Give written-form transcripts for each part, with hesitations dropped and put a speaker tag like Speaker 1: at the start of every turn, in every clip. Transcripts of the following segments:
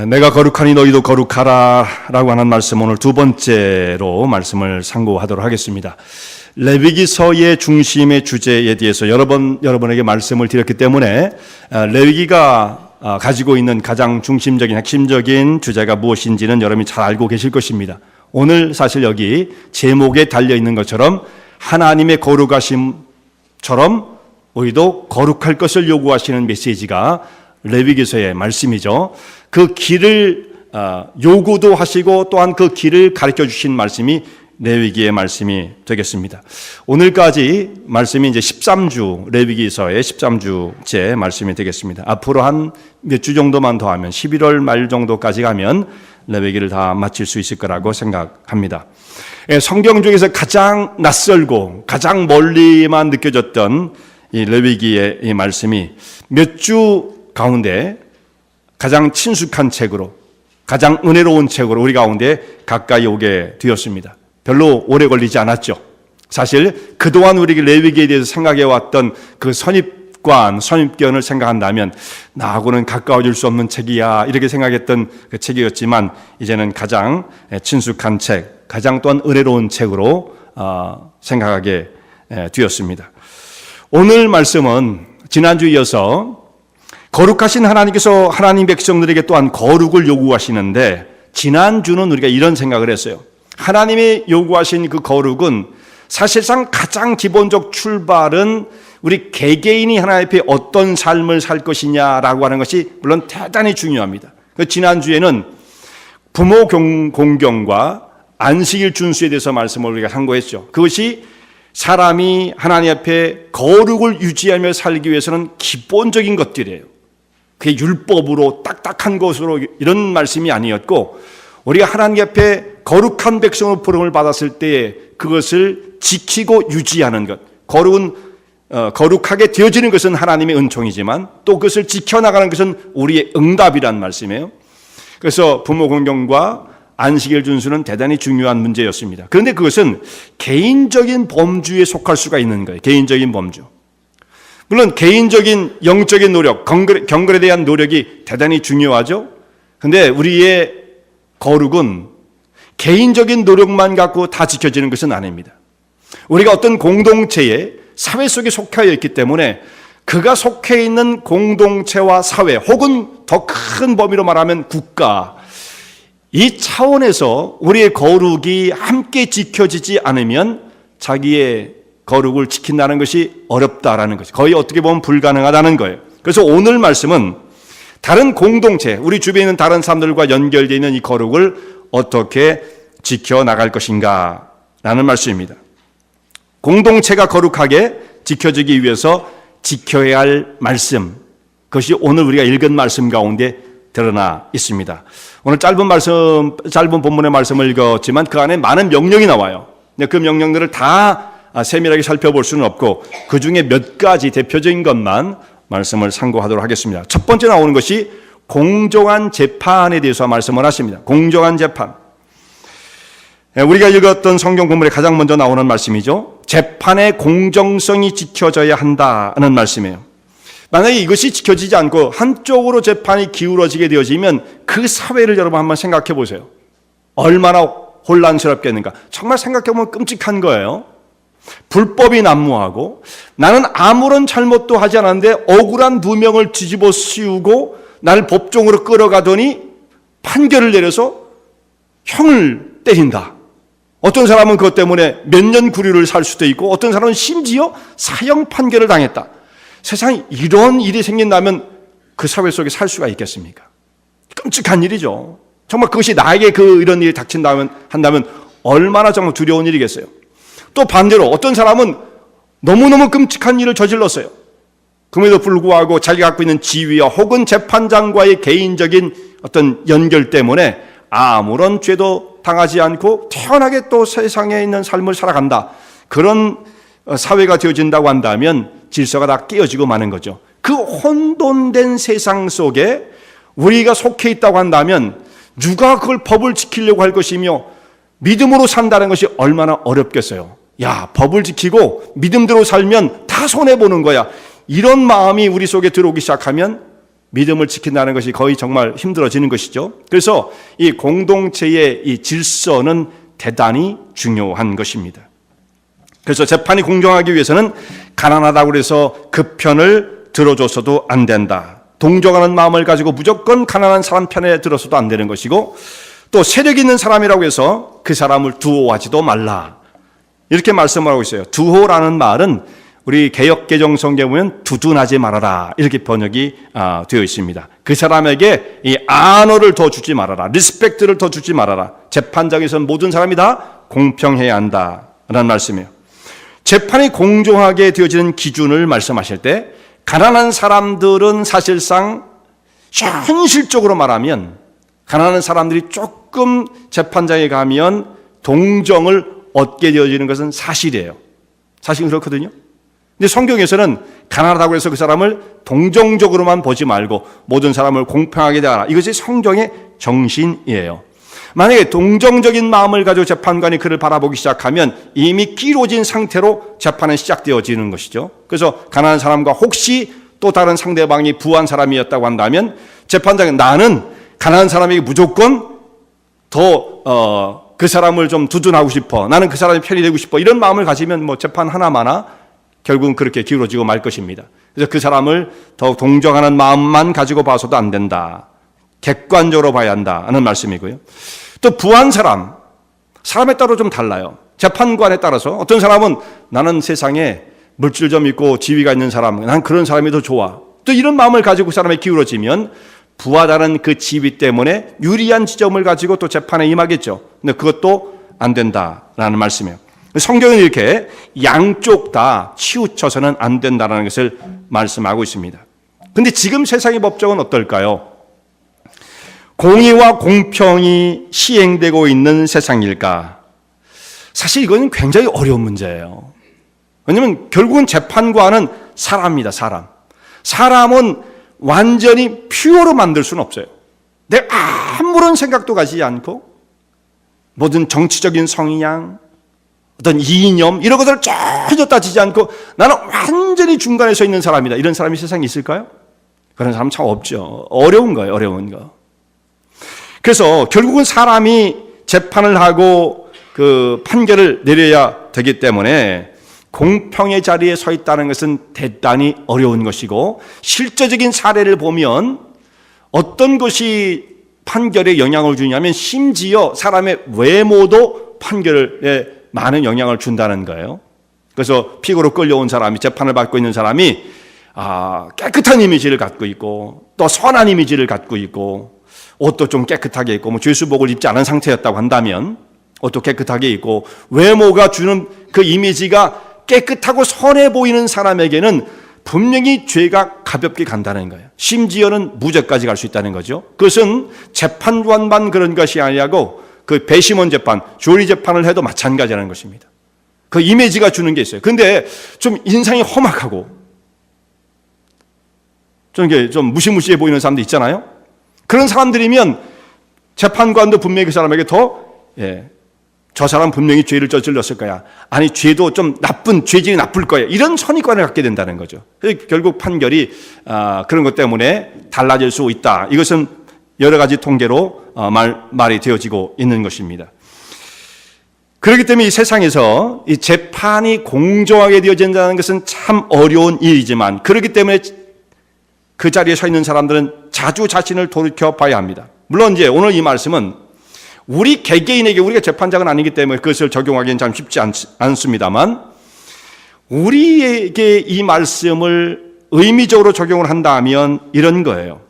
Speaker 1: 내가 거룩하니 너희도 거룩하라 라고 하는 말씀, 오늘 두 번째로 말씀을 상고하도록 하겠습니다. 레위기서의 중심의 주제에 대해서 여러 번 여러분에게 말씀을 드렸기 때문에 레위기가 가지고 있는 가장 중심적인 핵심적인 주제가 무엇인지는 여러분이 잘 알고 계실 것입니다. 오늘 사실 여기 제목에 달려있는 것처럼 하나님의 거룩하심처럼 우리도 거룩할 것을 요구하시는 메시지가 레위기서의 말씀이죠. 그 길을 요구도 하시고 또한 그 길을 가르쳐 주신 말씀이 레위기의 말씀이 되겠습니다. 오늘까지 말씀이 이제 13주, 레위기서의 13주째 말씀이 되겠습니다. 앞으로 한 몇 주 정도만 더 하면 11월 말 정도까지 가면 레위기를 다 마칠 수 있을 거라고 생각합니다. 성경 중에서 가장 낯설고 가장 멀리만 느껴졌던 이 레위기의 이 말씀이 몇 주 가운데 가장 친숙한 책으로, 가장 은혜로운 책으로 우리 가운데 가까이 오게 되었습니다. 별로 오래 걸리지 않았죠. 사실 그동안 우리 레위기에 대해서 생각해왔던 그 선입관, 선입견을 생각한다면 나하고는 가까워질 수 없는 책이야 이렇게 생각했던 그 책이었지만 이제는 가장 친숙한 책, 가장 또한 은혜로운 책으로 생각하게 되었습니다. 오늘 말씀은 지난주에 이어서 거룩하신 하나님께서 하나님 백성들에게 또한 거룩을 요구하시는데, 지난주는 우리가 이런 생각을 했어요. 하나님이 요구하신 그 거룩은 사실상 가장 기본적 출발은 우리 개개인이 하나님 앞에 어떤 삶을 살 것이냐라고 하는 것이 물론 대단히 중요합니다. 지난주에는 부모 공경과 안식일 준수에 대해서 말씀을 우리가 상고했죠. 그것이 사람이 하나님 앞에 거룩을 유지하며 살기 위해서는 기본적인 것들이에요. 그게 율법으로 딱딱한 것으로 이런 말씀이 아니었고, 우리가 하나님 앞에 거룩한 백성으로 부름을 받았을 때 그것을 지키고 유지하는 것, 거룩은 거룩하게 되어지는 것은 하나님의 은총이지만 또 그것을 지켜나가는 것은 우리의 응답이란 말씀이에요. 그래서 부모 공경과 안식일 준수는 대단히 중요한 문제였습니다. 그런데 그것은 개인적인 범주에 속할 수가 있는 거예요. 개인적인 범주. 물론 개인적인 영적인 노력, 경건에 대한 노력이 대단히 중요하죠. 그런데 우리의 거룩은 개인적인 노력만 갖고 다 지켜지는 것은 아닙니다. 우리가 어떤 공동체에, 사회 속에 속해 있기 때문에 그가 속해 있는 공동체와 사회, 혹은 더 큰 범위로 말하면 국가, 이 차원에서 우리의 거룩이 함께 지켜지지 않으면 자기의 거룩을 지킨다는 것이 어렵다라는 것이, 거의 어떻게 보면 불가능하다는 거예요. 그래서 오늘 말씀은 다른 공동체, 우리 주변에 있는 다른 사람들과 연결되어 있는 이 거룩을 어떻게 지켜나갈 것인가 라는 말씀입니다. 공동체가 거룩하게 지켜지기 위해서 지켜야 할 말씀, 그것이 오늘 우리가 읽은 말씀 가운데 드러나 있습니다. 오늘 짧은 본문의 말씀을 읽었지만 그 안에 많은 명령이 나와요. 그 명령들을 다 세밀하게 살펴볼 수는 없고 그 중에 몇 가지 대표적인 것만 말씀을 상고하도록 하겠습니다. 첫 번째 나오는 것이 공정한 재판에 대해서 말씀을 하십니다. 공정한 재판. 우리가 읽었던 성경 본문에 가장 먼저 나오는 말씀이죠. 재판의 공정성이 지켜져야 한다는 말씀이에요. 만약에 이것이 지켜지지 않고 한쪽으로 재판이 기울어지게 되어지면 그 사회를 여러분 한번 생각해 보세요. 얼마나 혼란스럽겠는가. 정말 생각해보면 끔찍한 거예요. 불법이 난무하고 나는 아무런 잘못도 하지 않았는데 억울한 두 명을 뒤집어 씌우고 나를 법정으로 끌어가더니 판결을 내려서 형을 때린다. 어떤 사람은 그것 때문에 몇 년 구류를 살 수도 있고 어떤 사람은 심지어 사형 판결을 당했다. 세상에 이런 일이 생긴다면 그 사회 속에 살 수가 있겠습니까? 끔찍한 일이죠. 정말 그것이 나에게 이런 일이 닥친다면 한다면 얼마나 정말 두려운 일이겠어요. 또 반대로 어떤 사람은 너무너무 끔찍한 일을 저질렀어요. 그럼에도 불구하고 자기가 갖고 있는 지위와 혹은 재판장과의 개인적인 어떤 연결 때문에 아무런 죄도 당하지 않고 태연하게 또 세상에 있는 삶을 살아간다. 그런 사회가 되어진다고 한다면 질서가 다 깨어지고 마는 거죠. 그 혼돈된 세상 속에 우리가 속해 있다고 한다면 누가 그걸 법을 지키려고 할 것이며 믿음으로 산다는 것이 얼마나 어렵겠어요. 야, 법을 지키고 믿음대로 살면 다 손해보는 거야. 이런 마음이 우리 속에 들어오기 시작하면 믿음을 지킨다는 것이 거의 정말 힘들어지는 것이죠. 그래서 이 공동체의 이 질서는 대단히 중요한 것입니다. 그래서 재판이 공정하기 위해서는 가난하다고 해서 그 편을 들어줘서도 안 된다. 동정하는 마음을 가지고 무조건 가난한 사람 편에 들어서도 안 되는 것이고, 또 세력 있는 사람이라고 해서 그 사람을 두호하지도 말라. 이렇게 말씀을 하고 있어요. 두호라는 말은 우리 개역개정 성경에 보면 두둔하지 말아라, 이렇게 번역이 되어 있습니다. 그 사람에게 이 안어를 더 주지 말아라, 리스펙트를 더 주지 말아라. 재판장에서는 모든 사람이 다 공평해야 한다라는 말씀이에요. 재판이 공정하게 되어지는 기준을 말씀하실 때, 가난한 사람들은 사실상 현실적으로 말하면 가난한 사람들이 조금 재판장에 가면 동정을 얻게 되어지는 것은 사실이에요. 사실 그렇거든요. 근데 성경에서는 가난하다고 해서 그 사람을 동정적으로만 보지 말고 모든 사람을 공평하게 대하라. 이것이 성경의 정신이에요. 만약에 동정적인 마음을 가지고 재판관이 그를 바라보기 시작하면 이미 끼로진 상태로 재판은 시작되어지는 것이죠. 그래서 가난한 사람과 혹시 또 다른 상대방이 부한 사람이었다고 한다면 재판장은 나는 가난한 사람에게 무조건 더 그 사람을 좀 두둔하고 싶어, 나는 그 사람의 편이 되고 싶어, 이런 마음을 가지면 뭐 재판 하나마나 결국은 그렇게 기울어지고 말 것입니다. 그래서 그 사람을 더 동정하는 마음만 가지고 봐서도 안 된다. 객관적으로 봐야 한다는 말씀이고요. 또 부한 사람에 따라 좀 달라요. 재판관에 따라서 어떤 사람은 나는 세상에 물질 좀 있고 지위가 있는 사람, 난 그런 사람이 더 좋아. 또 이런 마음을 가지고 그 사람이 기울어지면 부하다는 그 지위 때문에 유리한 지점을 가지고 또 재판에 임하겠죠. 근데 그것도 안 된다라는 말씀이에요. 성경은 이렇게 양쪽 다 치우쳐서는 안 된다는 것을 말씀하고 있습니다. 근데 지금 세상의 법정은 어떨까요? 공의와 공평이 시행되고 있는 세상일까? 사실 이건 굉장히 어려운 문제예요. 왜냐하면 결국은 재판관은 사람입니다. 사람은 완전히 퓨어로 만들 수는 없어요. 내가 아무런 생각도 가지지 않고 모든 정치적인 성향, 어떤 이념 이런 것들을 전혀 따지지 않고 나는 완전히 중간에 서 있는 사람이다. 이런 사람이 세상에 있을까요? 그런 사람 참 없죠. 어려운 거예요. 어려운 거. 그래서 결국은 사람이 재판을 하고 그 판결을 내려야 되기 때문에 공평의 자리에 서 있다는 것은 대단히 어려운 것이고, 실제적인 사례를 보면 어떤 것이 판결에 영향을 주냐면 심지어 사람의 외모도 판결에 많은 영향을 준다는 거예요. 그래서 피고로 끌려온 사람이, 재판을 받고 있는 사람이 깨끗한 이미지를 갖고 있고 또 선한 이미지를 갖고 있고 옷도 좀 깨끗하게 입고 뭐 죄수복을 입지 않은 상태였다고 한다면 옷도 깨끗하게 입고 외모가 주는 그 이미지가 깨끗하고 선해 보이는 사람에게는 분명히 죄가 가볍게 간다는 거예요. 심지어는 무죄까지 갈 수 있다는 거죠. 그것은 재판관만 그런 것이 아니고 그 배심원 재판, 조리 재판을 해도 마찬가지라는 것입니다. 그 이미지가 주는 게 있어요. 근데 좀 인상이 험악하고 좀 무시무시해 보이는 사람도 있잖아요. 그런 사람들이면 재판관도 분명히 그 사람에게 저 사람 분명히 죄를 저질렀을 거야. 아니 죄도 좀 죄질이 나쁠 거야. 이런 선입관을 갖게 된다는 거죠. 결국 판결이 그런 것 때문에 달라질 수 있다. 이것은 여러 가지 통계로 말이 되어지고 있는 것입니다. 그렇기 때문에 이 세상에서 이 재판이 공정하게 되어진다는 것은 참 어려운 일이지만, 그렇기 때문에 그 자리에 서 있는 사람들은 자주 자신을 돌이켜 봐야 합니다. 물론 이제 오늘 이 말씀은 우리 개개인에게, 우리가 재판장은 아니기 때문에 그것을 적용하기는 참 쉽지 않습니다만, 우리에게 이 말씀을 의미적으로 적용을 한다면 이런 거예요.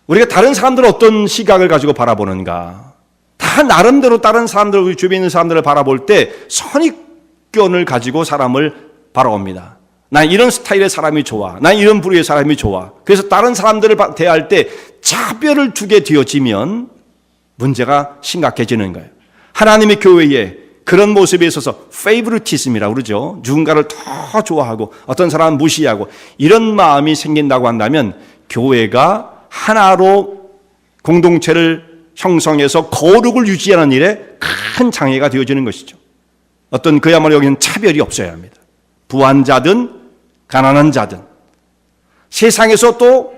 Speaker 1: 우리가 다른 사람들은 어떤 시각을 가지고 바라보는가? 다 나름대로 다른 사람들, 우리 주변에 있는 사람들을 바라볼 때 선입견을 가지고 사람을 바라봅니다. 난 이런 스타일의 사람이 좋아. 난 이런 부류의 사람이 좋아. 그래서 다른 사람들을 대할 때 차별을 두게 되어지면 문제가 심각해지는 거예요. 하나님의 교회에 그런 모습에 있어서 페이브리티즘이라고 그러죠. 누군가를 더 좋아하고 어떤 사람은 무시하고 이런 마음이 생긴다고 한다면 교회가 하나로 공동체를 형성해서 거룩을 유지하는 일에 큰 장애가 되어지는 것이죠. 어떤 그야말로 여기는 차별이 없어야 합니다. 부한 자든 가난한 자든 세상에서 또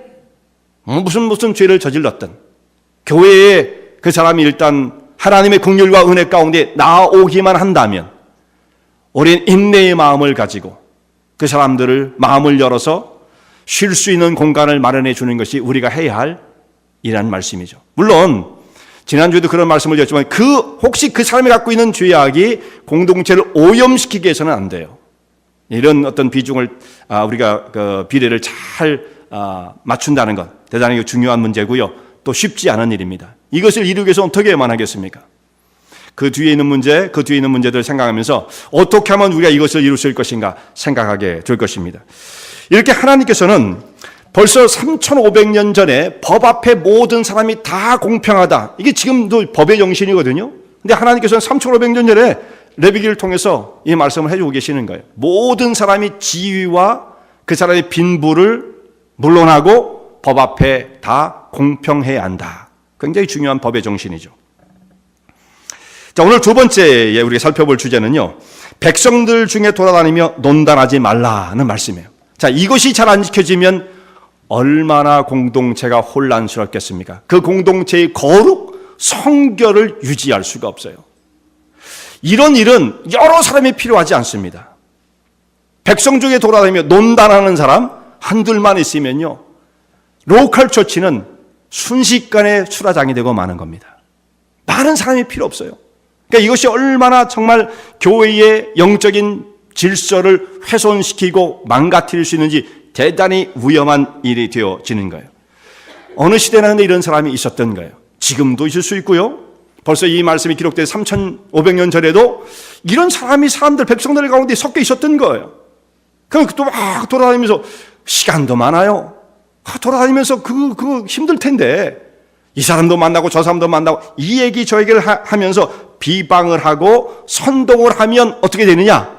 Speaker 1: 무슨 죄를 저질렀든 교회에 그 사람이 일단 하나님의 긍휼과 은혜 가운데 나오기만 한다면 우리는 인내의 마음을 가지고 그 사람들을 마음을 열어서 쉴 수 있는 공간을 마련해 주는 것이 우리가 해야 할 일이라는 말씀이죠. 물론 지난주에도 그런 말씀을 드렸지만 혹시 그 사람이 갖고 있는 죄악이 공동체를 오염시키게 해서는 안 돼요. 이런 어떤 비중을 우리가 그 비례를 잘 맞춘다는 것 대단히 중요한 문제고요. 또 쉽지 않은 일입니다. 이것을 이루기 위해서 어떻게만 하겠습니까? 그 뒤에 있는 문제들을 생각하면서 어떻게 하면 우리가 이것을 이룰 수 있을 것인가 생각하게 될 것입니다. 이렇게 하나님께서는 벌써 3,500년 전에 법 앞에 모든 사람이 다 공평하다. 이게 지금도 법의 정신이거든요. 근데 하나님께서는 3,500년 전에 레위기를 통해서 이 말씀을 해주고 계시는 거예요. 모든 사람이 지위와 그 사람의 빈부를 물론하고 법 앞에 다 공평해야 한다. 굉장히 중요한 법의 정신이죠. 자, 오늘 두 번째 우리가 살펴볼 주제는요, 백성들 중에 돌아다니며 논단하지 말라는 말씀이에요. 자, 이것이 잘 안 지켜지면 얼마나 공동체가 혼란스럽겠습니까? 그 공동체의 거룩, 성결을 유지할 수가 없어요. 이런 일은 여러 사람이 필요하지 않습니다. 백성 중에 돌아다니며 논단하는 사람 한둘만 있으면요, 로컬 처치는 순식간에 수라장이 되고 마는 겁니다. 많은 사람이 필요 없어요. 그러니까 이것이 얼마나 정말 교회의 영적인 질서를 훼손시키고 망가뜨릴 수 있는지 대단히 위험한 일이 되어지는 거예요. 어느 시대나 이런 사람이 있었던 거예요. 지금도 있을 수 있고요. 벌써 이 말씀이 기록된 3,500년 전에도 이런 사람들, 백성들 가운데 섞여 있었던 거예요. 그럼 또 막 돌아다니면서 시간도 많아요. 돌아다니면서 그거 힘들 텐데 이 사람도 만나고 저 사람도 만나고 이 얘기 저 얘기를 하면서 비방을 하고 선동을 하면 어떻게 되느냐?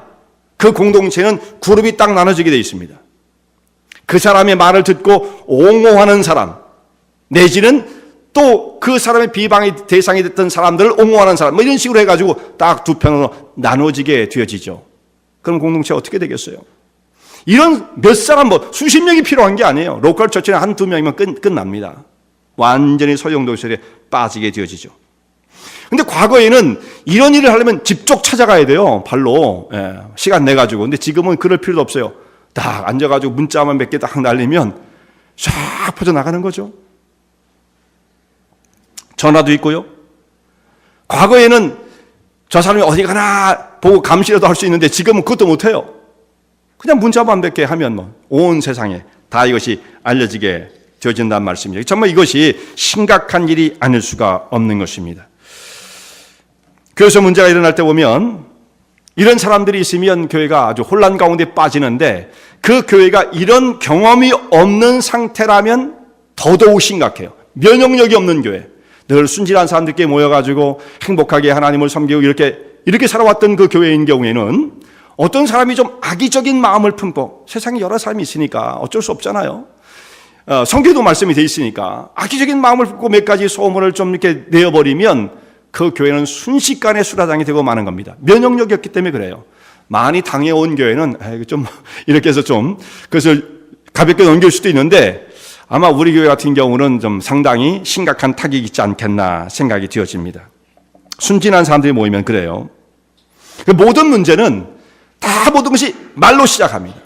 Speaker 1: 그 공동체는 그룹이 딱 나눠지게 되어 있습니다. 그 사람의 말을 듣고 옹호하는 사람 내지는 또 그 사람의 비방의 대상이 됐던 사람들을 옹호하는 사람 이런 식으로 해가지고 딱 두 편으로 나눠지게 되어지죠. 그럼 공동체가 어떻게 되겠어요? 이런 몇 사람 수십 명이 필요한 게 아니에요. 로컬 처치는 한두 명이면 끝납니다. 완전히 소용돌이에 빠지게 되어지죠. 근데 과거에는 이런 일을 하려면 집쪽 찾아가야 돼요. 발로 시간 내가지고. 근데 지금은 그럴 필요도 없어요. 딱 앉아가지고 문자만 몇 개 딱 날리면 쫙 퍼져나가는 거죠. 전화도 있고요. 과거에는 저 사람이 어디 가나 보고 감시라도 할 수 있는데 지금은 그것도 못해요. 그냥 문자만 몇 개 하면 온 세상에 다 이것이 알려지게 되어진다는 말씀이죠. 정말 이것이 심각한 일이 아닐 수가 없는 것입니다. 교회에서 문제가 일어날 때 보면 이런 사람들이 있으면 교회가 아주 혼란 가운데 빠지는데 그 교회가 이런 경험이 없는 상태라면 더더욱 심각해요. 면역력이 없는 교회. 늘 순진한 사람들께 모여가지고 행복하게 하나님을 섬기고 이렇게 살아왔던 그 교회인 경우에는 어떤 사람이 좀 악의적인 마음을 품고 세상에 여러 사람이 있으니까 어쩔 수 없잖아요. 성경에도 말씀이 돼 있으니까 악의적인 마음을 품고 몇 가지 소문을 좀 이렇게 내어버리면 그 교회는 순식간에 수라장이 되고 마는 겁니다. 면역력이 없기 때문에 그래요. 많이 당해온 교회는 좀 이렇게 해서 좀 그것을 가볍게 넘길 수도 있는데 아마 우리 교회 같은 경우는 좀 상당히 심각한 타격이 있지 않겠나 생각이 되어집니다. 순진한 사람들이 모이면 그래요. 모든 문제는 모든 것이 말로 시작합니다.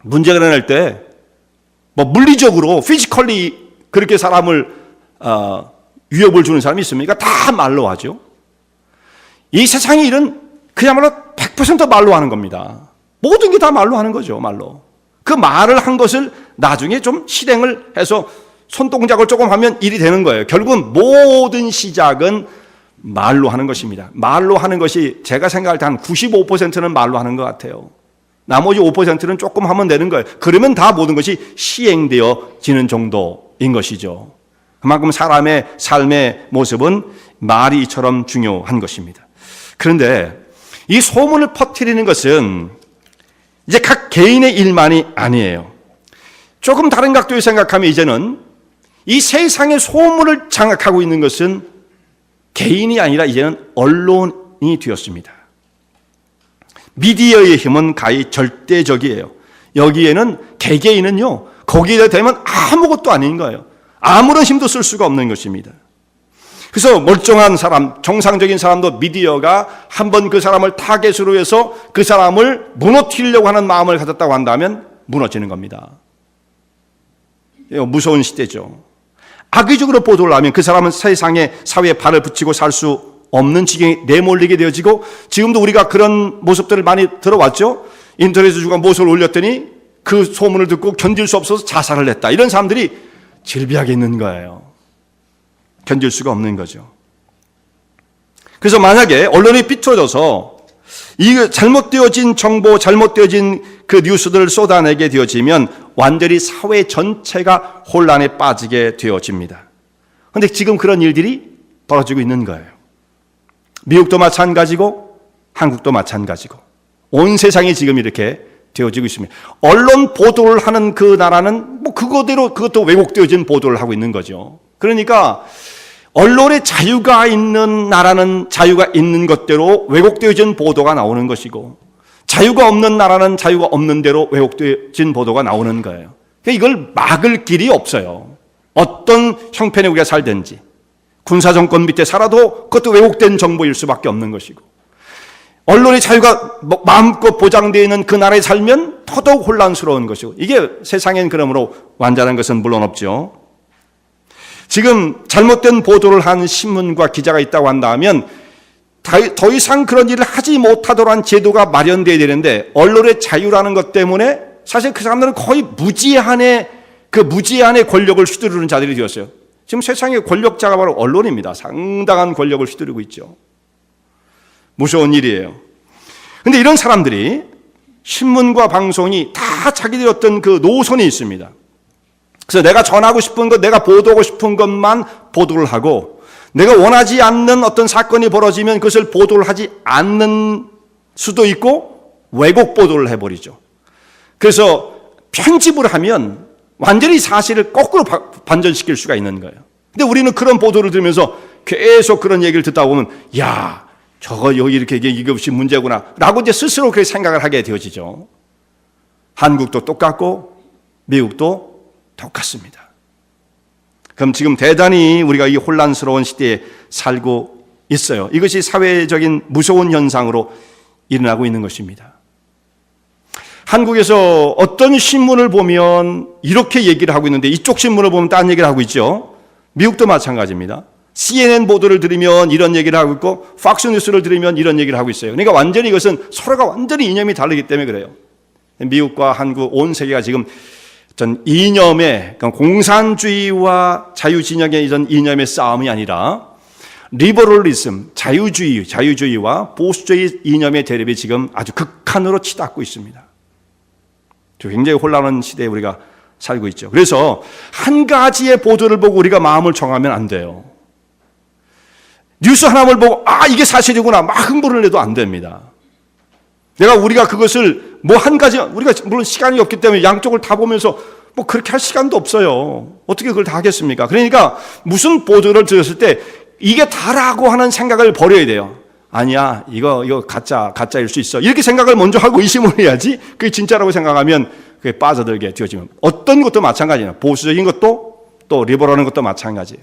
Speaker 1: 문제가 일어날 때 물리적으로 피지컬리 그렇게 사람을 위협을 주는 사람이 있습니까? 다 말로 하죠. 이 세상의 일은 그야말로 100% 말로 하는 겁니다. 모든 게 다 말로 하는 거죠. 말로. 그 말을 한 것을 나중에 좀 실행을 해서 손동작을 조금 하면 일이 되는 거예요. 결국은 모든 시작은 말로 하는 것입니다. 말로 하는 것이 제가 생각할 때 한 95%는 말로 하는 것 같아요. 나머지 5%는 조금 하면 되는 거예요. 그러면 다 모든 것이 시행되어지는 정도인 것이죠. 그만큼 사람의 삶의 모습은 말이 이처럼 중요한 것입니다. 그런데 이 소문을 퍼뜨리는 것은 이제 각 개인의 일만이 아니에요. 조금 다른 각도에 생각하면 이제는 이 세상의 소문을 장악하고 있는 것은 개인이 아니라 이제는 언론이 되었습니다. 미디어의 힘은 가히 절대적이에요. 여기에는 개개인은요 거기에 되면 아무것도 아닌 거예요. 아무런 힘도 쓸 수가 없는 것입니다. 그래서 멀쩡한 사람, 정상적인 사람도 미디어가 한번 그 사람을 타겟으로 해서 그 사람을 무너뜨리려고 하는 마음을 가졌다고 한다면 무너지는 겁니다. 무서운 시대죠. 악의적으로 보도를 하면 그 사람은 세상에 사회에 발을 붙이고 살 수 없는 지경에 내몰리게 되어지고, 지금도 우리가 그런 모습들을 많이 들어왔죠. 인터넷에 누가 모습을 올렸더니 그 소문을 듣고 견딜 수 없어서 자살을 했다. 이런 사람들이 질비하게 있는 거예요. 견딜 수가 없는 거죠. 그래서 만약에 언론이 비틀어져서 이 잘못되어진 정보, 잘못되어진 그 뉴스들을 쏟아내게 되어지면 완전히 사회 전체가 혼란에 빠지게 되어집니다. 그런데 지금 그런 일들이 벌어지고 있는 거예요. 미국도 마찬가지고 한국도 마찬가지고 온 세상이 지금 이렇게 되어지고 있습니다. 언론 보도를 하는 그 나라는 뭐 그거대로 그것도 왜곡되어진 보도를 하고 있는 거죠. 그러니까 언론의 자유가 있는 나라는 자유가 있는 것대로 왜곡되어진 보도가 나오는 것이고, 자유가 없는 나라는 자유가 없는 대로 왜곡되어진 보도가 나오는 거예요. 그러니까 이걸 막을 길이 없어요. 어떤 형편에 우리가 살든지 군사정권 밑에 살아도 그것도 왜곡된 정보일 수밖에 없는 것이고, 언론의 자유가 마음껏 보장되어 있는 그 나라에 살면 더더욱 혼란스러운 것이고, 이게 세상엔 그러므로 완전한 것은 물론 없죠. 지금 잘못된 보도를 한 신문과 기자가 있다고 한다면 더 이상 그런 일을 하지 못하도록 한 제도가 마련되어야 되는데, 언론의 자유라는 것 때문에 사실 그 사람들은 거의 무제한의 권력을 휘두르는 자들이 되었어요. 지금 세상의 권력자가 바로 언론입니다. 상당한 권력을 휘두르고 있죠. 무서운 일이에요. 그런데 이런 사람들이 신문과 방송이 다 자기들의 어떤 그 노선이 있습니다. 그래서 내가 전하고 싶은 것, 내가 보도하고 싶은 것만 보도를 하고, 내가 원하지 않는 어떤 사건이 벌어지면 그것을 보도를 하지 않는 수도 있고 왜곡 보도를 해버리죠. 그래서 편집을 하면 완전히 사실을 거꾸로 반전시킬 수가 있는 거예요. 근데 우리는 그런 보도를 들으면서 계속 그런 얘기를 듣다 보면, 야, 저거 여기 이렇게 이것이 문제구나 라고 이제 스스로 그렇게 생각을 하게 되어지죠. 한국도 똑같고 미국도 똑같습니다. 그럼 지금 대단히 우리가 이 혼란스러운 시대에 살고 있어요. 이것이 사회적인 무서운 현상으로 일어나고 있는 것입니다. 한국에서 어떤 신문을 보면 이렇게 얘기를 하고 있는데 이쪽 신문을 보면 딴 얘기를 하고 있죠. 미국도 마찬가지입니다. CNN 보도를 들으면 이런 얘기를 하고 있고 팍스 뉴스를 들으면 이런 얘기를 하고 있어요. 그러니까 완전히 이것은 서로가 완전히 이념이 다르기 때문에 그래요. 미국과 한국, 온 세계가 지금 전 이념의, 그러니까 공산주의와 자유진영의 이런 이념의 싸움이 아니라 리버럴리즘, 자유주의와 보수주의 이념의 대립이 지금 아주 극한으로 치닫고 있습니다. 굉장히 혼란한 시대에 우리가 살고 있죠. 그래서 한 가지의 보도를 보고 우리가 마음을 정하면 안 돼요. 뉴스 하나를 보고 이게 사실이구나 막 흥분을 해도 안 됩니다. 우리가 그것을 뭐 한 가지, 우리가 물론 시간이 없기 때문에 양쪽을 다 보면서 뭐 그렇게 할 시간도 없어요. 어떻게 그걸 다 하겠습니까? 그러니까 무슨 보도를 들었을 때 이게 다라고 하는 생각을 버려야 돼요. 아니야, 이거 가짜일 수 있어. 이렇게 생각을 먼저 하고 의심을 해야지 그게 진짜라고 생각하면 그게 빠져들게 되어지면, 어떤 것도 마찬가지예요. 보수적인 것도 또 리버럴한 것도 마찬가지예요.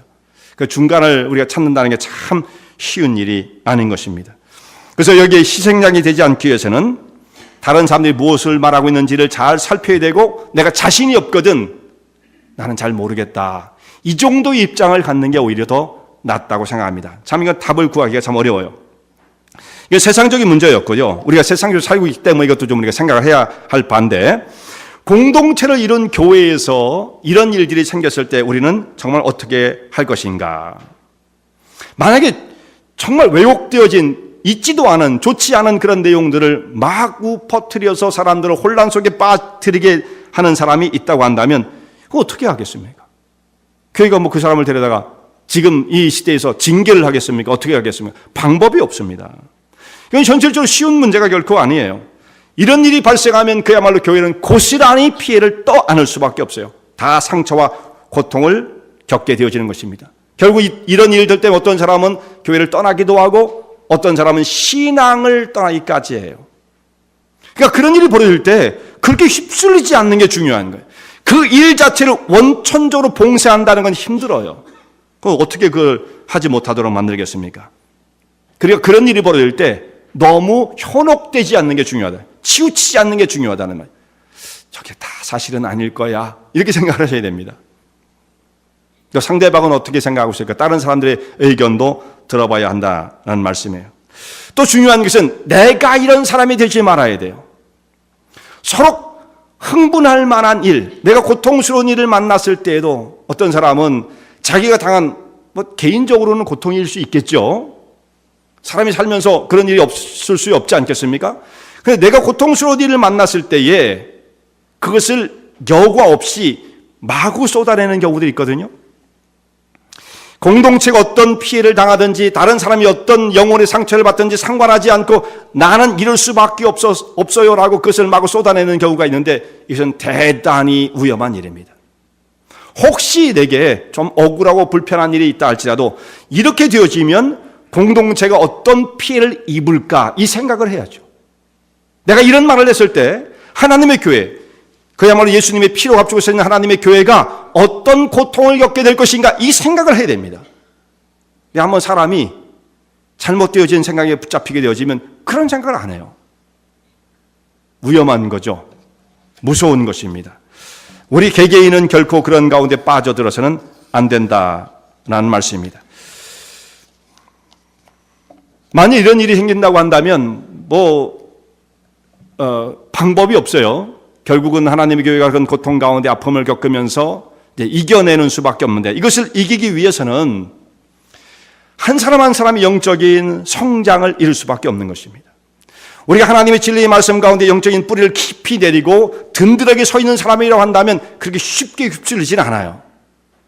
Speaker 1: 그 중간을 우리가 찾는다는 게 참 쉬운 일이 아닌 것입니다. 그래서 여기에 희생양이 되지 않기 위해서는 다른 사람들이 무엇을 말하고 있는지를 잘 살펴야 되고, 내가 자신이 없거든 나는 잘 모르겠다, 이 정도의 입장을 갖는 게 오히려 더 낫다고 생각합니다. 참 이건 답을 구하기가 참 어려워요. 이게 세상적인 문제였고요. 우리가 세상적으로 살고 있기 때문에 이것도 좀 우리가 생각을 해야 할 반대, 공동체를 이룬 교회에서 이런 일들이 생겼을 때 우리는 정말 어떻게 할 것인가. 만약에 정말 왜곡되어진, 있지도 않은, 좋지 않은 그런 내용들을 마구 퍼뜨려서 사람들을 혼란 속에 빠뜨리게 하는 사람이 있다고 한다면 그거 어떻게 하겠습니까? 교회가 뭐 그 사람을 데려다가 지금 이 시대에서 징계를 하겠습니까? 어떻게 하겠습니까? 방법이 없습니다. 이건 현실적으로 쉬운 문제가 결코 아니에요. 이런 일이 발생하면 그야말로 교회는 고스란히 피해를 떠안을 수밖에 없어요. 다 상처와 고통을 겪게 되어지는 것입니다. 결국 이런 일들 때문에 어떤 사람은 교회를 떠나기도 하고 어떤 사람은 신앙을 떠나기까지 해요. 그러니까 그런 일이 벌어질 때 그렇게 휩쓸리지 않는 게 중요한 거예요. 그 일 자체를 원천적으로 봉쇄한다는 건 힘들어요. 그럼 어떻게 그걸 하지 못하도록 만들겠습니까? 그리고 그런 일이 벌어질 때 너무 현혹되지 않는 게 중요하다. 치우치지 않는 게 중요하다는 말. 저게 다 사실은 아닐 거야. 이렇게 생각을 하셔야 됩니다. 상대방은 어떻게 생각하고 있을까? 다른 사람들의 의견도 들어봐야 한다는 말씀이에요. 또 중요한 것은 내가 이런 사람이 되지 말아야 돼요. 서로 흥분할 만한 일, 내가 고통스러운 일을 만났을 때에도 어떤 사람은 자기가 당한 개인적으로는 고통일 수 있겠죠. 사람이 살면서 그런 일이 없을 수 없지 않겠습니까? 그런데 내가 고통스러운 일을 만났을 때에 그것을 여과 없이 마구 쏟아내는 경우들이 있거든요. 공동체가 어떤 피해를 당하든지 다른 사람이 어떤 영혼의 상처를 받든지 상관하지 않고 나는 이럴 수밖에 없어요라고 그것을 마구 쏟아내는 경우가 있는데 이것은 대단히 위험한 일입니다. 혹시 내게 좀 억울하고 불편한 일이 있다 할지라도 이렇게 되어지면 공동체가 어떤 피해를 입을까 이 생각을 해야죠. 내가 이런 말을 했을 때 하나님의 교회, 그야말로 예수님의 피로 합주고 있는 하나님의 교회가 어떤 고통을 겪게 될 것인가 이 생각을 해야 됩니다. 한번 사람이 잘못되어진 생각에 붙잡히게 되어지면 그런 생각을 안 해요. 위험한 거죠. 무서운 것입니다. 우리 개개인은 결코 그런 가운데 빠져들어서는 안 된다는 말씀입니다. 만약 이런 일이 생긴다고 한다면 방법이 없어요. 결국은 하나님의 교회가 그런 고통 가운데 아픔을 겪으면서 이겨내는 수밖에 없는데 이것을 이기기 위해서는 한 사람 한 사람이 영적인 성장을 이룰 수밖에 없는 것입니다. 우리가 하나님의 진리의 말씀 가운데 영적인 뿌리를 깊이 내리고 든든하게 서 있는 사람이라고 한다면 그렇게 쉽게 휩쓸리지는 않아요.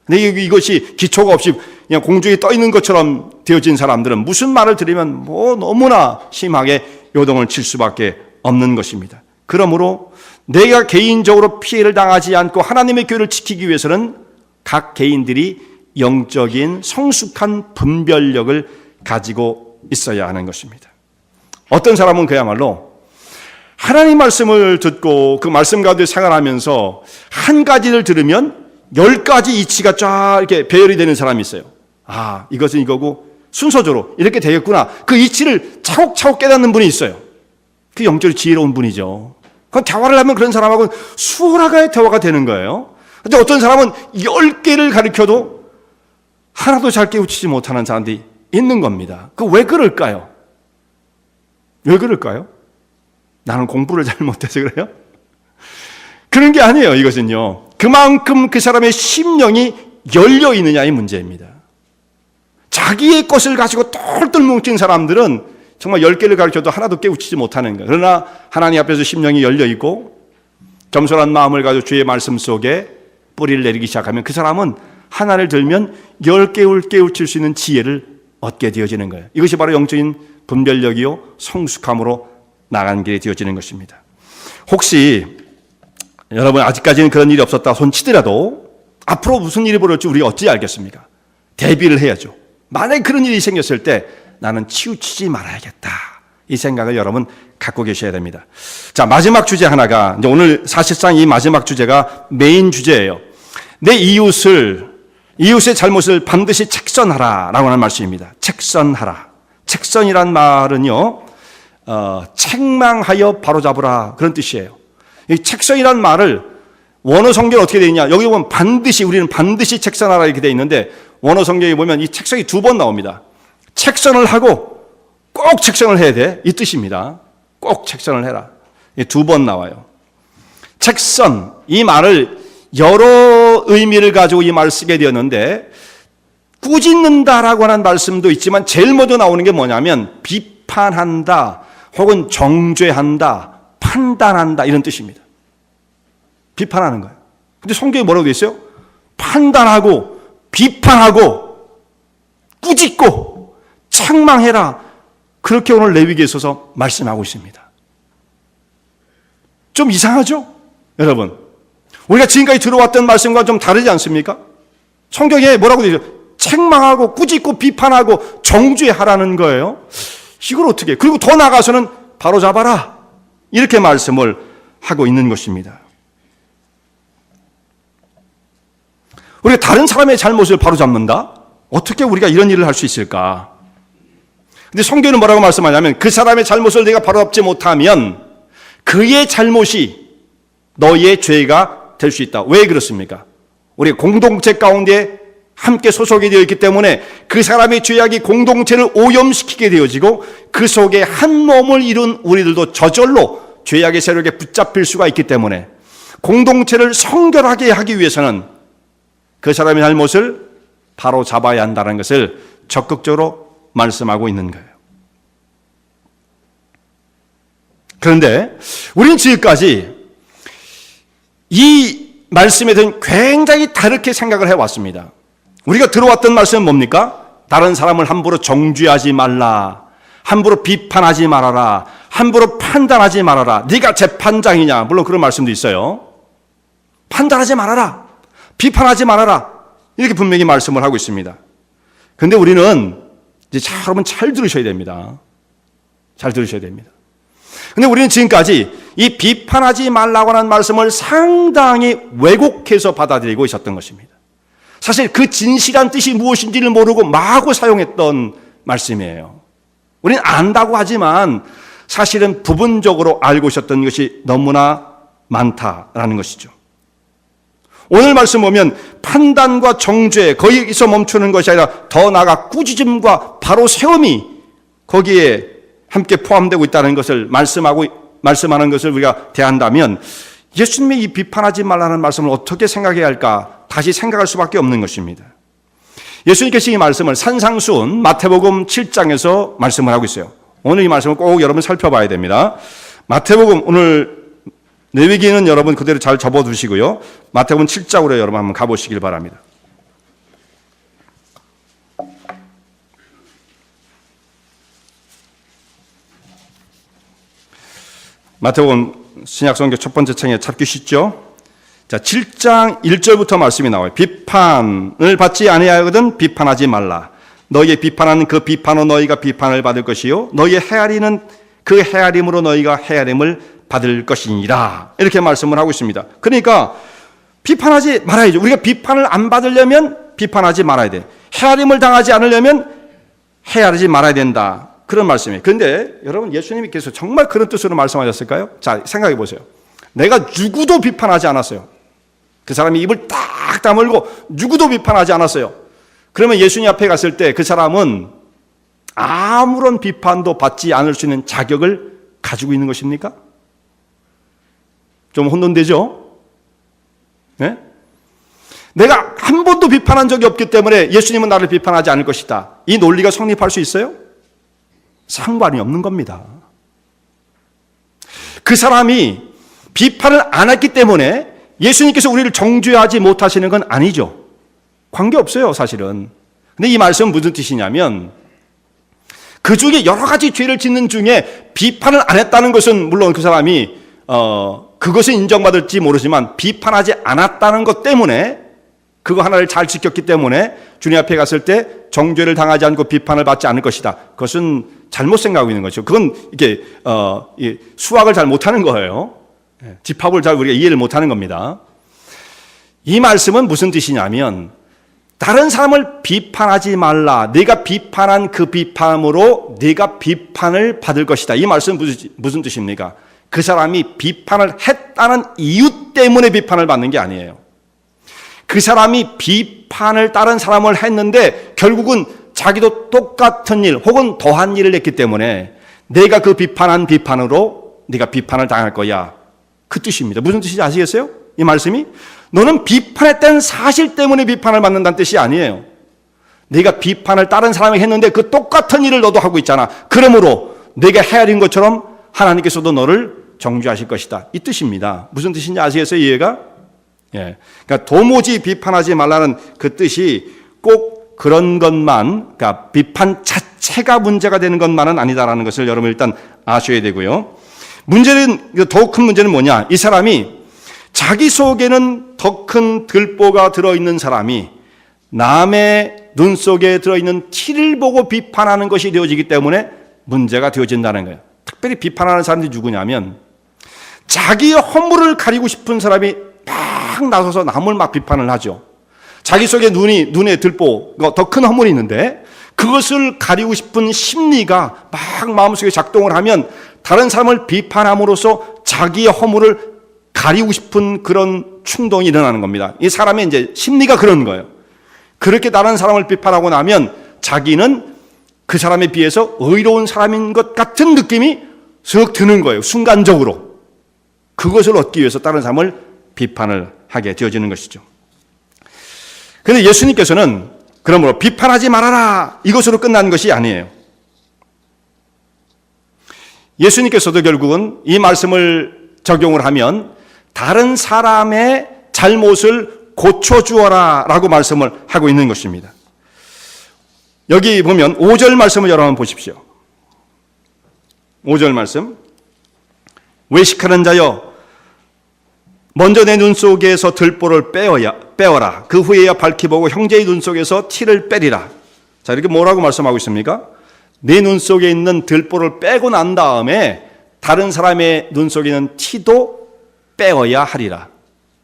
Speaker 1: 근데 이것이 기초가 없이 그냥 공중에 떠 있는 것처럼 되어진 사람들은 무슨 말을 들으면 너무나 심하게 요동을 칠 수밖에 없는 것입니다. 그러므로 내가 개인적으로 피해를 당하지 않고 하나님의 교회를 지키기 위해서는 각 개인들이 영적인 성숙한 분별력을 가지고 있어야 하는 것입니다. 어떤 사람은 그야말로 하나님 말씀을 듣고 그 말씀 가운데 생활하면서 한 가지를 들으면 10가지 이치가 쫙 이렇게 배열이 되는 사람이 있어요. 아, 이것은 이거고 순서대로 이렇게 되겠구나. 그 이치를 차곡차곡 깨닫는 분이 있어요. 그 영적으로 지혜로운 분이죠. 그럼 대화를 하면 그런 사람하고는 수월하게 대화가 되는 거예요. 근데 어떤 사람은 10개를 가르쳐도 하나도 잘 깨우치지 못하는 사람들이 있는 겁니다. 그 왜 그럴까요? 왜 그럴까요? 나는 공부를 잘 못해서 그래요? 그런 게 아니에요. 이것은요. 그만큼 그 사람의 심령이 열려 있느냐의 문제입니다. 자기의 것을 가지고 똘똘 뭉친 사람들은 정말 10개를 가르쳐도 하나도 깨우치지 못하는 거예요. 그러나 하나님 앞에서 심령이 열려 있고 겸손한 마음을 가지고 주의 말씀 속에 뿌리를 내리기 시작하면 그 사람은 하나를 들면 10개를 깨우칠 수 있는 지혜를 얻게 되어지는 거예요. 이것이 바로 영적인 분별력이요 성숙함으로 나간 길이 되어지는 것입니다. 혹시 여러분 아직까지는 그런 일이 없었다 손치더라도 앞으로 무슨 일이 벌어질지 우리가 어찌 알겠습니까? 대비를 해야죠. 만약에 그런 일이 생겼을 때 나는 치우치지 말아야겠다. 이 생각을 여러분 갖고 계셔야 됩니다. 자, 마지막 주제 하나가 이제 오늘 사실상 이 마지막 주제가 메인 주제예요. 내 이웃의 잘못을 반드시 책선하라라고 하는 말씀입니다. 책선하라. 책선이란 말은요, 책망하여 바로잡으라 그런 뜻이에요. 이 책선이란 말을 원어 성경에 어떻게 되어 있냐? 여기 보면 우리는 반드시 책선하라 이렇게 되어 있는데 원어 성경에 보면 이 책선이 2번 나옵니다. 책선을 하고 꼭 책선을 해야 돼. 이 뜻입니다. 꼭 책선을 해라. 2번 나와요. 책선, 이 말을 여러 의미를 가지고 이 말을 쓰게 되었는데 꾸짖는다라고 하는 말씀도 있지만 제일 먼저 나오는 게 뭐냐면 비판한다 혹은 정죄한다, 판단한다 이런 뜻입니다. 비판하는 거예요. 근데 성경에 뭐라고 되어 있어요? 판단하고 비판하고 꾸짖고 책망해라. 그렇게 오늘 레위기에서 말씀하고 있습니다. 좀 이상하죠? 여러분, 우리가 지금까지 들어왔던 말씀과 좀 다르지 않습니까? 성경에 뭐라고 되어 있어요? 책망하고 꾸짖고 비판하고 정죄하라는 거예요. 이걸 어떻게 해요? 그리고 더 나아가서는 바로잡아라 이렇게 말씀을 하고 있는 것입니다. 우리가 다른 사람의 잘못을 바로잡는다? 어떻게 우리가 이런 일을 할 수 있을까? 근데 성경은 뭐라고 말씀하냐면 그 사람의 잘못을 내가 바로잡지 못하면 그의 잘못이 너의 죄가 될 수 있다. 왜 그렇습니까? 우리 공동체 가운데 함께 소속이 되어 있기 때문에 그 사람의 죄악이 공동체를 오염시키게 되어지고 그 속에 한 몸을 이룬 우리들도 저절로 죄악의 세력에 붙잡힐 수가 있기 때문에 공동체를 성결하게 하기 위해서는 그 사람의 잘못을 바로 잡아야 한다는 것을 적극적으로 말씀하고 있는 거예요. 그런데 우리는 지금까지 이 말씀에 대해 굉장히 다르게 생각을 해왔습니다. 우리가 들어왔던 말씀은 뭡니까? 다른 사람을 함부로 정죄하지 말라, 함부로 비판하지 말아라, 함부로 판단하지 말아라. 네가 재판장이냐? 물론 그런 말씀도 있어요. 판단하지 말아라, 비판하지 말아라, 이렇게 분명히 말씀을 하고 있습니다. 그런데 우리는 이제 여러분 잘 들으셔야 됩니다. 잘 들으셔야 됩니다. 근데 우리는 지금까지 이 비판하지 말라고 하는 말씀을 상당히 왜곡해서 받아들이고 있었던 것입니다. 사실 그 진실한 뜻이 무엇인지를 모르고 마구 사용했던 말씀이에요. 우리는 안다고 하지만 사실은 부분적으로 알고 있었던 것이 너무나 많다라는 것이죠. 오늘 말씀 보면 판단과 정죄 거기서 멈추는 것이 아니라 더 나아가 꾸짖음과 바로 세움이 거기에 함께 포함되고 있다는 것을 말씀하는 것을 우리가 대한다면 예수님의 이 비판하지 말라는 말씀을 어떻게 생각해야 할까 다시 생각할 수밖에 없는 것입니다. 예수님께서 이 말씀을 산상수훈 마태복음 7장에서 말씀을 하고 있어요. 오늘 이 말씀을 꼭 여러분 살펴봐야 됩니다. 마태복음 오늘 레위기는 여러분 그대로 잘 접어두시고요. 마태복음 7장으로 여러분 한번 가보시길 바랍니다. 마태복음 신약성경 첫 번째 창에 찾기 쉽죠? 자, 7장 1절부터 말씀이 나와요. 비판을 받지 아니하거든 비판하지 말라. 너희의 비판하는 그 비판으로 너희가 비판을 받을 것이요 너희의 헤아리는 그 헤아림으로 너희가 헤아림을 받을 것이니라. 이렇게 말씀을 하고 있습니다. 그러니까 비판하지 말아야죠. 우리가 비판을 안 받으려면 비판하지 말아야 돼. 헤아림을 당하지 않으려면 헤아리지 말아야 된다. 그런 말씀이에요. 그런데 여러분 예수님께서 정말 그런 뜻으로 말씀하셨을까요? 자, 생각해 보세요. 내가 누구도 비판하지 않았어요. 그 사람이 입을 딱 다물고 누구도 비판하지 않았어요. 그러면 예수님 앞에 갔을 때 그 사람은 아무런 비판도 받지 않을 수 있는 자격을 가지고 있는 것입니까? 좀 혼돈되죠? 네? 내가 한 번도 비판한 적이 없기 때문에 예수님은 나를 비판하지 않을 것이다. 이 논리가 성립할 수 있어요? 상관이 없는 겁니다. 그 사람이 비판을 안 했기 때문에 예수님께서 우리를 정죄하지 못하시는 건 아니죠. 관계없어요, 사실은. 근데 이 말씀은 무슨 뜻이냐면 그 중에 여러 가지 죄를 짓는 중에 비판을 안 했다는 것은 물론 그 사람이 그것은 인정받을지 모르지만 비판하지 않았다는 것 때문에 그거 하나를 잘 지켰기 때문에 주님 앞에 갔을 때 정죄를 당하지 않고 비판을 받지 않을 것이다. 그것은 잘못 생각하고 있는 거죠. 그건 이게 수학을 잘 못하는 거예요. 집합을 잘 우리가 이해를 못하는 겁니다. 이 말씀은 무슨 뜻이냐면 다른 사람을 비판하지 말라. 네가 비판한 그 비판으로 네가 비판을 받을 것이다. 이 말씀은 무슨 뜻입니까? 그 사람이 비판을 했다는 이유 때문에 비판을 받는 게 아니에요. 그 사람이 비판을 다른 사람을 했는데 결국은 자기도 똑같은 일 혹은 더한 일을 했기 때문에 내가 그 비판한 비판으로 네가 비판을 당할 거야. 그 뜻입니다. 무슨 뜻인지 아시겠어요? 이 말씀이 너는 비판했다는 사실 때문에 비판을 받는다는 뜻이 아니에요. 네가 비판을 다른 사람이 했는데 그 똑같은 일을 너도 하고 있잖아. 그러므로 네가 헤아린 것처럼 하나님께서도 너를 정죄하실 것이다. 이 뜻입니다. 무슨 뜻인지 아시겠어요? 이해가? 예. 그러니까 도무지 비판하지 말라는 그 뜻이 꼭 그런 것만, 그러니까 비판 자체가 문제가 되는 것만은 아니다라는 것을 여러분 일단 아셔야 되고요. 문제는, 더욱 큰 문제는 뭐냐? 이 사람이 자기 속에는 더 큰 들보가 들어있는 사람이 남의 눈 속에 들어있는 티를 보고 비판하는 것이 되어지기 때문에 문제가 되어진다는 거예요. 특별히 비판하는 사람들이 누구냐면 자기의 허물을 가리고 싶은 사람이 막 나서서 남을 막 비판을 하죠. 자기 속에 눈에 들보, 더 큰 허물이 있는데 그것을 가리고 싶은 심리가 막 마음속에 작동을 하면 다른 사람을 비판함으로써 자기의 허물을 가리고 싶은 그런 충동이 일어나는 겁니다. 이 사람의 이제 심리가 그런 거예요. 그렇게 다른 사람을 비판하고 나면 자기는 그 사람에 비해서 의로운 사람인 것 같은 느낌이 쓱 드는 거예요. 순간적으로. 그것을 얻기 위해서 다른 사람을 비판을 하게 되어지는 것이죠. 그런데 예수님께서는 그러므로 비판하지 말아라 이것으로 끝난 것이 아니에요. 예수님께서도 결국은 이 말씀을 적용을 하면 다른 사람의 잘못을 고쳐주어라 라고 말씀을 하고 있는 것입니다. 여기 보면 5절 말씀을 여러분 보십시오. 5절 말씀. 외식하는 자여 먼저 내 눈 속에서 들보를 빼어라. 그 후에야 밝히 보고 형제의 눈 속에서 티를 빼리라. 자, 이렇게 뭐라고 말씀하고 있습니까? 내 눈 속에 있는 들보를 빼고 난 다음에 다른 사람의 눈 속에 있는 티도 빼어야 하리라.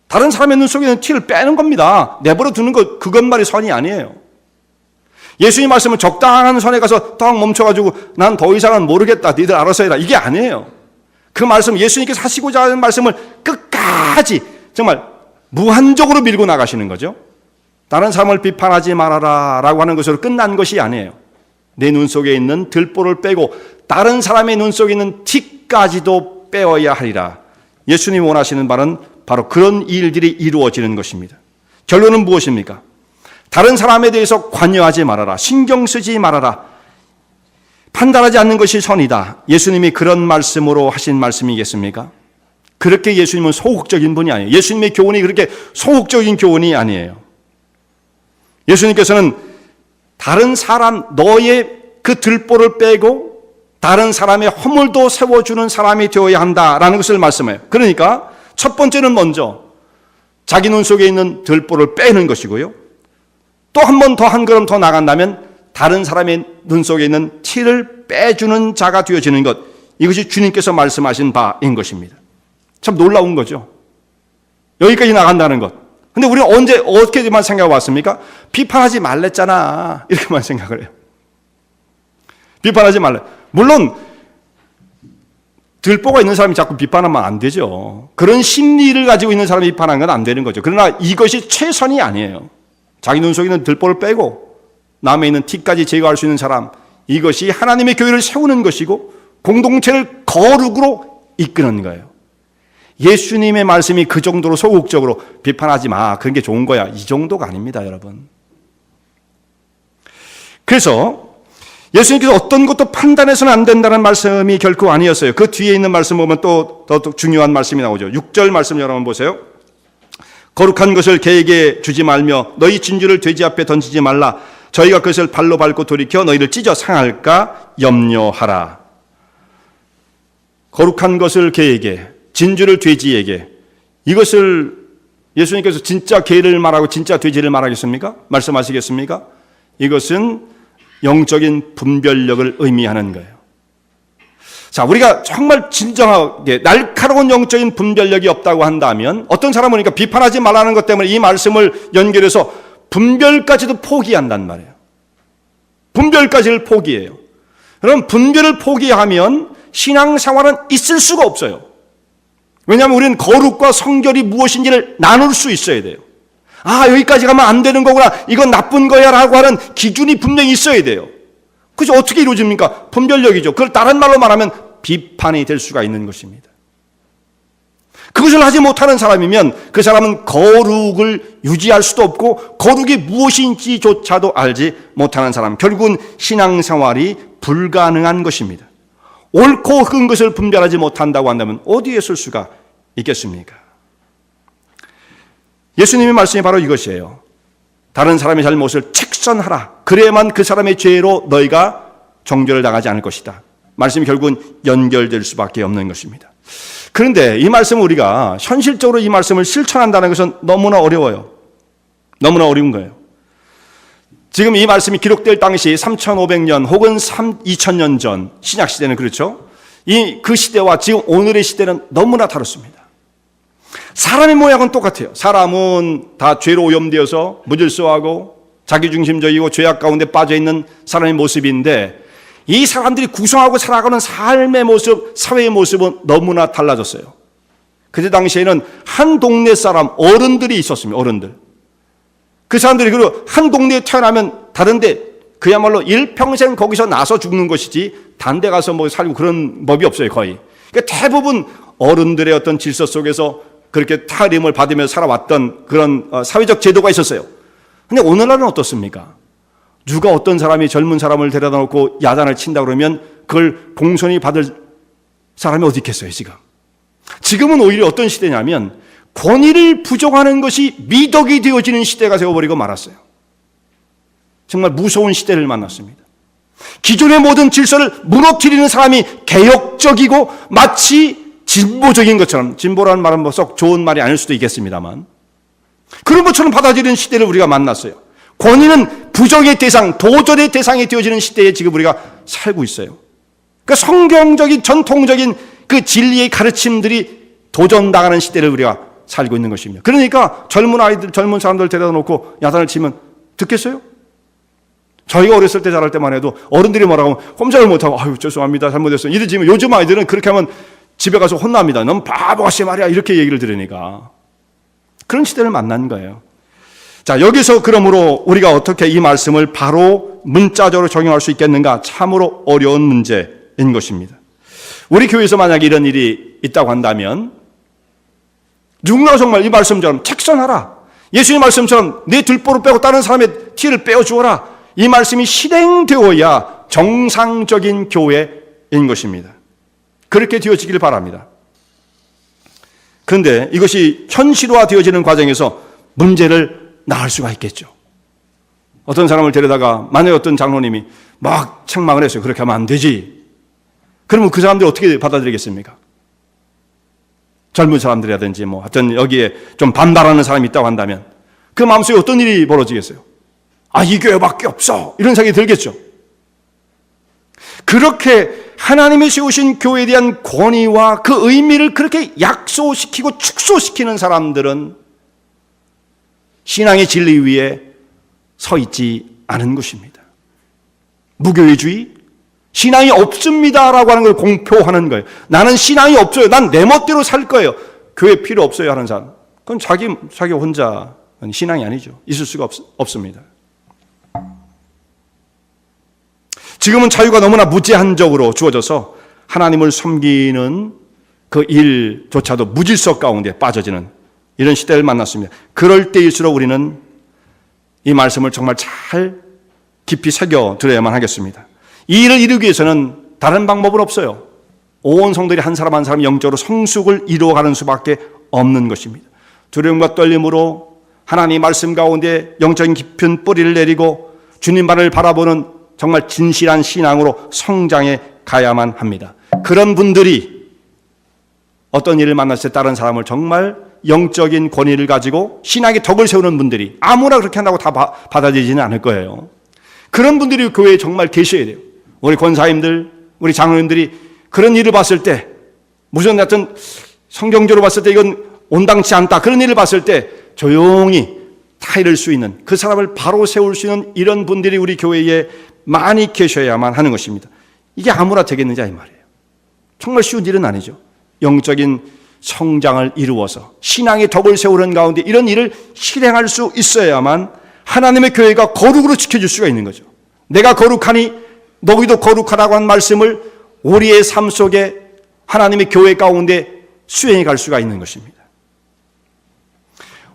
Speaker 1: 다른 사람의 눈 속에 있는 티를 빼는 겁니다. 내버려 두는 것, 그것만이 선이 아니에요. 예수님 말씀은 적당한 선에 가서 딱 멈춰가지고 난 더 이상은 모르겠다. 니들 알아서 해라. 이게 아니에요. 그 말씀, 예수님께서 하시고자 하는 말씀을 끝까지 정말 무한적으로 밀고 나가시는 거죠. 다른 사람을 비판하지 말아라 라고 하는 것으로 끝난 것이 아니에요. 내 눈 속에 있는 들보를 빼고 다른 사람의 눈 속에 있는 티까지도 빼어야 하리라. 예수님이 원하시는 바는 바로 그런 일들이 이루어지는 것입니다. 결론은 무엇입니까? 다른 사람에 대해서 관여하지 말아라. 신경 쓰지 말아라. 판단하지 않는 것이 선이다. 예수님이 그런 말씀으로 하신 말씀이겠습니까? 그렇게 예수님은 소극적인 분이 아니에요. 예수님의 교훈이 그렇게 소극적인 교훈이 아니에요. 예수님께서는 다른 사람, 너의 그 들보를 빼고 다른 사람의 허물도 세워주는 사람이 되어야 한다라는 것을 말씀해요. 그러니까 첫 번째는 먼저 자기 눈 속에 있는 들보를 빼는 것이고요. 또 한 번 더 한 걸음 더 나간다면 다른 사람의 눈 속에 있는 티를 빼주는 자가 되어지는 것, 이것이 주님께서 말씀하신 바인 것입니다. 참 놀라운 거죠. 여기까지 나간다는 것. 근데 우리는 언제 어떻게만 생각해 왔습니까? 비판하지 말랬잖아 이렇게만 생각을 해요. 비판하지 말래. 물론 들보가 있는 사람이 자꾸 비판하면 안 되죠. 그런 심리를 가지고 있는 사람이 비판하는 건 안 되는 거죠. 그러나 이것이 최선이 아니에요. 자기 눈 속에 있는 들보를 빼고 남에 있는 티까지 제거할 수 있는 사람, 이것이 하나님의 교회를 세우는 것이고 공동체를 거룩으로 이끄는 거예요. 예수님의 말씀이 그 정도로 소극적으로 비판하지 마, 그런 게 좋은 거야, 이 정도가 아닙니다, 여러분. 그래서 예수님께서 어떤 것도 판단해서는 안 된다는 말씀이 결코 아니었어요. 그 뒤에 있는 말씀 보면 또 더 중요한 말씀이 나오죠. 6절 말씀 여러분 보세요. 거룩한 것을 개에게 주지 말며 너희 진주를 돼지 앞에 던지지 말라. 저희가 그것을 발로 밟고 돌이켜 너희를 찢어 상할까 염려하라. 거룩한 것을 개에게, 진주를 돼지에게, 이것을 예수님께서 진짜 개를 말하고 진짜 돼지를 말하겠습니까? 말씀하시겠습니까? 이것은 영적인 분별력을 의미하는 거예요. 자, 우리가 정말 진정하게 날카로운 영적인 분별력이 없다고 한다면 어떤 사람은 그러니까 비판하지 말라는 것 때문에 이 말씀을 연결해서 분별까지도 포기한단 말이에요. 분별까지를 포기해요. 그럼 분별을 포기하면 신앙생활은 있을 수가 없어요. 왜냐하면 우리는 거룩과 성결이 무엇인지를 나눌 수 있어야 돼요. 아, 여기까지 가면 안 되는 거구나, 이건 나쁜 거야 라고 하는 기준이 분명히 있어야 돼요. 그래서 어떻게 이루어집니까? 분별력이죠. 그걸 다른 말로 말하면 비판이 될 수가 있는 것입니다. 그것을 하지 못하는 사람이면 그 사람은 거룩을 유지할 수도 없고 거룩이 무엇인지조차도 알지 못하는 사람, 결국은 신앙생활이 불가능한 것입니다. 옳고 흠 것을 분별하지 못한다고 한다면 어디에 쓸 수가 있겠습니까? 예수님의 말씀이 바로 이것이에요. 다른 사람의 잘못을 책선하라. 그래야만 그 사람의 죄로 너희가 정죄를 당하지 않을 것이다. 말씀이 결국은 연결될 수밖에 없는 것입니다. 그런데 이 말씀을 우리가 현실적으로 이 말씀을 실천한다는 것은 너무나 어려워요. 너무나 어려운 거예요. 지금 이 말씀이 기록될 당시 3,500년 혹은 2,000년 전 신약시대는 그렇죠. 그 시대와 지금 오늘의 시대는 너무나 다릅니다. 사람의 모양은 똑같아요. 사람은 다 죄로 오염되어서 무질서하고 자기중심적이고 죄악 가운데 빠져있는 사람의 모습인데 이 사람들이 구성하고 살아가는 삶의 모습, 사회의 모습은 너무나 달라졌어요. 그때 당시에는 한 동네 사람, 어른들이 있었습니다. 어른들. 그 사람들이 그리고 한 동네에 태어나면 다른데 그야말로 일평생 거기서 나서 죽는 것이지 다른 데 가서 뭐 살고 그런 법이 없어요. 거의. 그러니까 대부분 어른들의 어떤 질서 속에서 그렇게 타림을 받으며 살아왔던 그런 사회적 제도가 있었어요. 근데 오늘날은 어떻습니까? 누가 어떤 사람이 젊은 사람을 데려다 놓고 야단을 친다 그러면 그걸 공손히 받을 사람이 어디 있겠어요, 지금? 지금은 오히려 어떤 시대냐면 권위를 부정하는 것이 미덕이 되어지는 시대가 되어버리고 말았어요. 정말 무서운 시대를 만났습니다. 기존의 모든 질서를 무너뜨리는 사람이 개혁적이고 마치 진보적인 것처럼, 진보라는 말은 뭐 썩 좋은 말이 아닐 수도 있겠습니다만 그런 것처럼 받아들이는 시대를 우리가 만났어요. 권위는 부정의 대상, 도전의 대상이 되어지는 시대에 지금 우리가 살고 있어요. 그러니까 성경적인 전통적인 그 진리의 가르침들이 도전당하는 시대를 우리가 살고 있는 것입니다. 그러니까 젊은 아이들, 젊은 사람들 데려다 놓고 야단을 치면 듣겠어요? 저희가 어렸을 때 자랄 때만 해도 어른들이 뭐라고 하면 꼼짝을 못하고 아유 죄송합니다 잘못했어요 이러지만 요즘 아이들은 그렇게 하면 집에 가서 혼납니다. 넌 바보같이 말이야 이렇게 얘기를 들으니까. 그런 시대를 만난 거예요. 자, 여기서 그러므로 우리가 어떻게 이 말씀을 바로 문자적으로 적용할 수 있겠는가? 참으로 어려운 문제인 것입니다. 우리 교회에서 만약에 이런 일이 있다고 한다면 누군가 정말 이 말씀처럼 책선하라. 예수님 말씀처럼 내 들보를 빼고 다른 사람의 티를 빼어주어라. 이 말씀이 실행되어야 정상적인 교회인 것입니다. 그렇게 되어지길 바랍니다. 그런데 이것이 현실화되어지는 과정에서 문제를 낳을 수가 있겠죠. 어떤 사람을 데려다가 만약에 어떤 장로님이 막 책망을 했어요. 그렇게 하면 안 되지. 그러면 그 사람들이 어떻게 받아들이겠습니까? 젊은 사람들이라든지 뭐 하여튼 여기에 좀 반발하는 사람이 있다고 한다면 그 마음속에 어떤 일이 벌어지겠어요? 아, 이 교회밖에 없어. 이런 생각이 들겠죠. 그렇게 하나님이 세우신 교회에 대한 권위와 그 의미를 그렇게 약소시키고 축소시키는 사람들은 신앙의 진리 위에 서 있지 않은 것입니다. 무교회주의, 신앙이 없습니다라고 하는 걸 공표하는 거예요. 나는 신앙이 없어요. 난 내 멋대로 살 거예요. 교회 필요 없어요 하는 사람. 그건 자기 혼자 신앙이 아니죠. 있을 수가 없습니다. 지금은 자유가 너무나 무제한적으로 주어져서 하나님을 섬기는 그 일조차도 무질서 가운데 빠져지는 이런 시대를 만났습니다. 그럴 때일수록 우리는 이 말씀을 정말 잘 깊이 새겨들어야만 하겠습니다. 이 일을 이루기 위해서는 다른 방법은 없어요. 온 성도들이 한 사람 한 사람 영적으로 성숙을 이루어가는 수밖에 없는 것입니다. 두려움과 떨림으로 하나님의 말씀 가운데 영적인 깊은 뿌리를 내리고 주님만을 바라보는 정말 진실한 신앙으로 성장해 가야만 합니다. 그런 분들이 어떤 일을 만났을 때 다른 사람을 정말 영적인 권위를 가지고 신앙의 덕을 세우는 분들이 아무나 그렇게 한다고 다 받아들이지는 않을 거예요. 그런 분들이 교회에 정말 계셔야 돼요. 우리 권사님들, 우리 장로님들이 그런 일을 봤을 때 무슨 하여튼 성경적으로 봤을 때 이건 온당치 않다. 그런 일을 봤을 때 조용히 타이를 수 있는 그 사람을 바로 세울 수 있는 이런 분들이 우리 교회에 많이 계셔야만 하는 것입니다. 이게 아무나 되겠느냐 이 말이에요. 정말 쉬운 일은 아니죠. 영적인 성장을 이루어서 신앙의 덕을 세우는 가운데 이런 일을 실행할 수 있어야만 하나님의 교회가 거룩으로 지켜줄 수가 있는 거죠. 내가 거룩하니 너희도 거룩하라고 한 말씀을 우리의 삶 속에 하나님의 교회 가운데 수행해 갈 수가 있는 것입니다.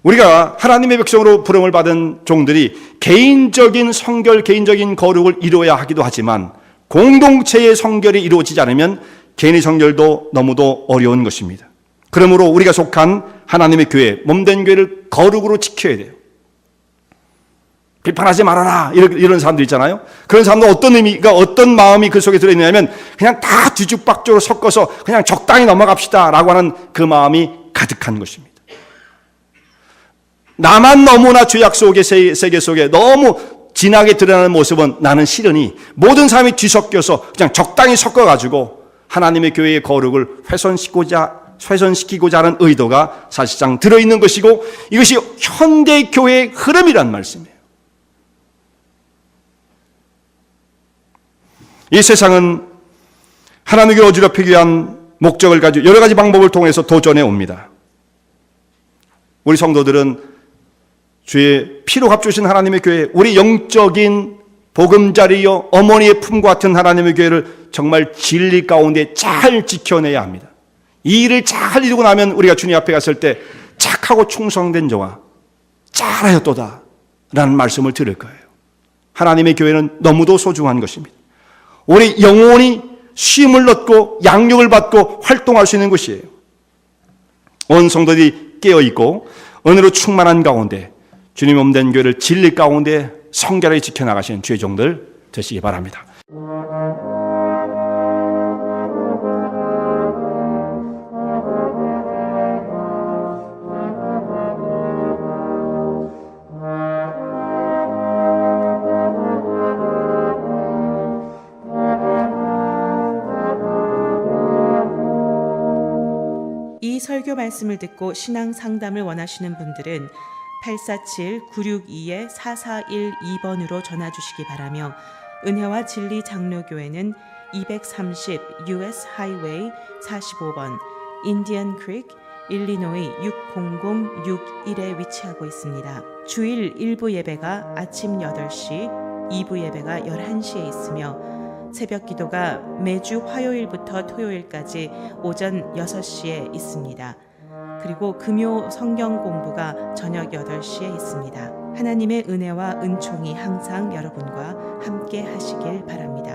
Speaker 1: 우리가 하나님의 백성으로 부름을 받은 종들이 개인적인 성결, 개인적인 거룩을 이루어야 하기도 하지만 공동체의 성결이 이루어지지 않으면 개인의 성결도 너무도 어려운 것입니다. 그러므로 우리가 속한 하나님의 교회, 몸된 교회를 거룩으로 지켜야 돼요. 비판하지 말아라 이런 사람들 있잖아요. 그런 사람들 어떤 의미가 어떤 마음이 그 속에 들어있느냐면 그냥 다 뒤죽박죽으로 섞어서 그냥 적당히 넘어갑시다 라고 하는 그 마음이 가득한 것입니다. 나만 너무나 죄악 속의 세계 속에 너무 진하게 드러나는 모습은 나는 싫으니 모든 사람이 뒤섞여서 그냥 적당히 섞어가지고 하나님의 교회의 거룩을 훼손시키고자 훼손시키고자 하는 의도가 사실상 들어있는 것이고 이것이 현대교회의 흐름이란 말씀이에요. 이 세상은 하나님께 어지럽히기 위한 목적을 가지고 여러 가지 방법을 통해서 도전해 옵니다. 우리 성도들은 주의 피로 값주신 하나님의 교회, 우리 영적인 보금자리요 어머니의 품과 같은 하나님의 교회를 정말 진리 가운데 잘 지켜내야 합니다. 이 일을 잘 이루고 나면 우리가 주님 앞에 갔을 때 착하고 충성된 자와 잘하였도다 라는 말씀을 들을 거예요. 하나님의 교회는 너무도 소중한 것입니다. 우리 영혼이 쉼을 얻고 양육을 받고 활동할 수 있는 것이에요. 온 성도들이 깨어있고 은혜로 충만한 가운데 주님 몸된 교회를 진리 가운데 성결하게 지켜나가시는 주의 종들 되시기 바랍니다.
Speaker 2: 이 설교 말씀을 듣고 신앙 상담을 원하시는 분들은 847-962-4412번으로 전화 주시기 바라며 은혜와 진리 장로교회는 230 US 하이웨이 45번 인디언 크릭 일리노이 60061에 위치하고 있습니다. 주일 1부 예배가 아침 8시, 2부 예배가 11시에 있으며 새벽 기도가 매주 화요일부터 토요일까지 오전 6시에 있습니다. 그리고 금요 성경 공부가 저녁 8시에 있습니다. 하나님의 은혜와 은총이 항상 여러분과 함께 하시길 바랍니다.